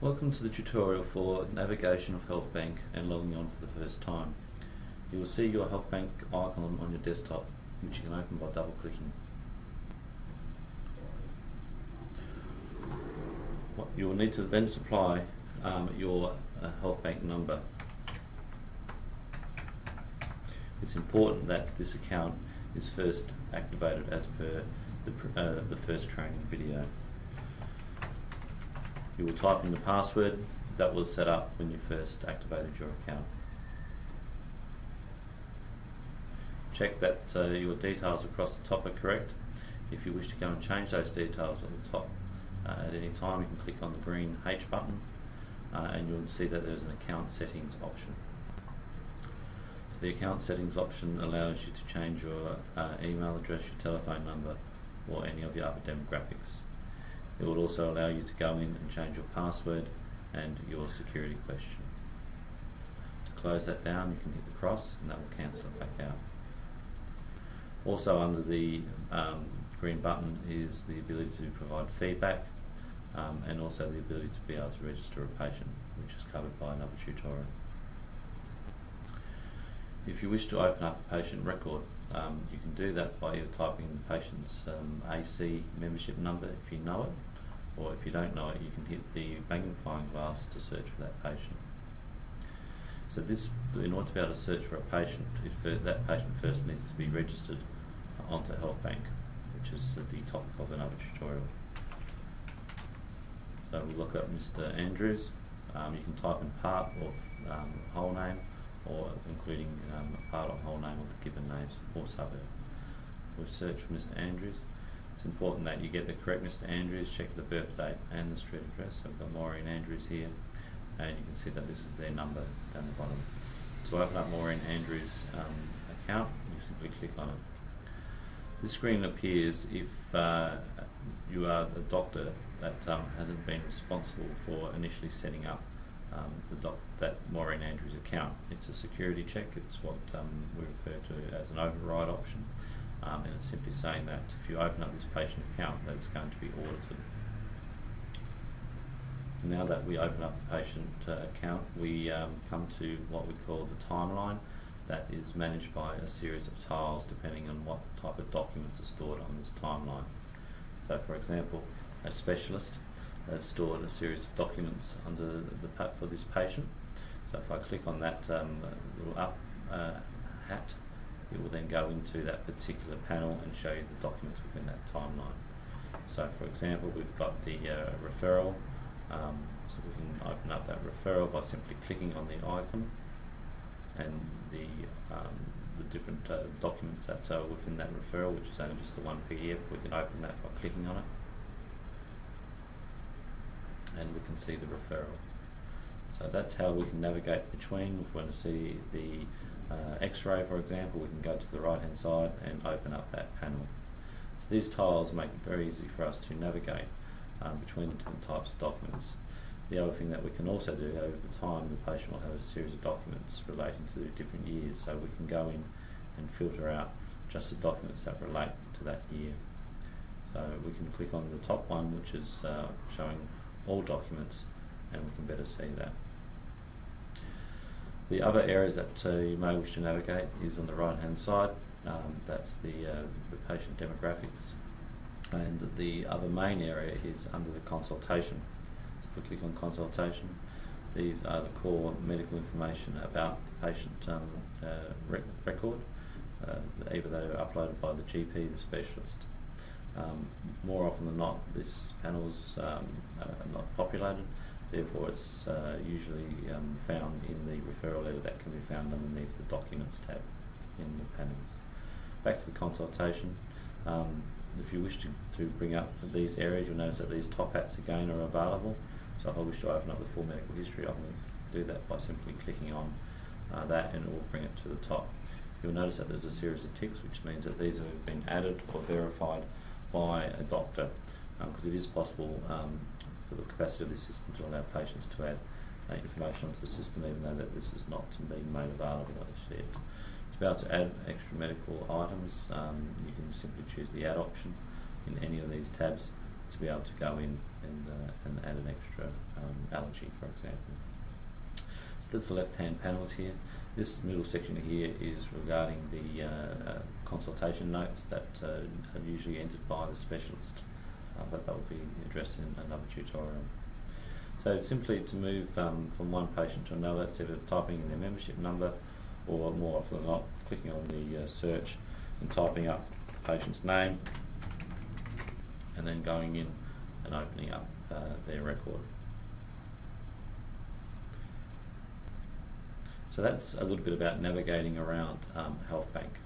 Welcome to the tutorial for navigation of Healthbank and logging on for the first time. You will see your Healthbank icon on your desktop, which you can open by double clicking. You will need to then supply your Healthbank number. It's important that this account is first activated as per the first training video. You will type in the password that was set up when you first activated your account. Check that your details across the top are correct. If you wish to go and change those details at the top at any time, you can click on the green H button and you'll see that there's an account settings option. So the account settings option allows you to change your email address, your telephone number, or any of your other demographics. It will also allow you to go in and change your password and your security question. To close that down, you can hit the cross and that will cancel it back out. Also under the green button is the ability to provide feedback and also the ability to be able to register a patient, which is covered by another tutorial. If you wish to open up a patient record, you can do that by either typing the patient's AC membership number if you know it, or if you don't know it, you can hit the magnifying glass to search for that patient. So in order to be able to search for a patient, that patient first needs to be registered onto Healthbank, which is the topic of another tutorial. So we'll look at Mr. Andrews. You can type in part or whole name, or including a part or whole name of the given names or suburb. We'll search for Mr. Andrews. It's important that you get the correct Mr. Andrews, check the birth date and the street address. So we've got Maureen Andrews here, and you can see that this is their number down the bottom. To open up Maureen Andrews' account, you simply click on it. This screen appears if you are the doctor that hasn't been responsible for initially setting up that Maureen Andrews account. It's a security check. It's what we refer to as an override option, and it's simply saying that if you open up this patient account, that it's going to be audited. Now that we open up the patient account, we come to what we call the timeline. That is managed by a series of tiles depending on what type of documents are stored on this timeline. So for example, a specialist has stored a series of documents under for this patient. So if I click on that little up hat, it will then go into that particular panel and show you the documents within that timeline. So for example, we've got the referral, so we can open up that referral by simply clicking on the icon, and the different documents that are within that referral, which is only just the one PDF, we can open that by clicking on it, and we can see the referral. So that's how we can navigate between. If we want to see the X-ray, for example, we can go to the right hand side and open up that panel. So these tiles make it very easy for us to navigate between the different types of documents. The other thing that we can also do, over time, the patient will have a series of documents relating to different years, so we can go in and filter out just the documents that relate to that year. So we can click on the top one, which is showing all documents, and we can better see that. The other areas that you may wish to navigate is on the right hand side. That's the patient demographics, and the other main area is under the consultation. So if we click on consultation, these are the core medical information about the patient record, either they're uploaded by the GP, the specialist. More often than not, this panel's not populated, therefore it's usually found in the referral letter that can be found underneath the Documents tab in the panels. Back to the consultation. If you wish to bring up these areas, you'll notice that these top hats again are available. So if I wish to open up the full medical history, I can do that by simply clicking on that, and it will bring it to the top. You'll notice that there's a series of ticks, which means that these have been added or verified by a doctor, because it is possible for the capacity of the system to allow patients to add information onto the system, even though that this is not being made available as yet. To be able to add extra medical items, you can simply choose the Add option in any of these tabs. to be able to go in and add an extra allergy, for example. So that's the left-hand panels here. This middle section here is regarding the consultation notes that are usually entered by the specialist, but that will be addressed in another tutorial. So simply to move from one patient to another, it's either typing in their membership number, or more often than not, clicking on the search and typing up the patient's name, and then going in and opening up their record. So that's a little bit about navigating around Healthbank.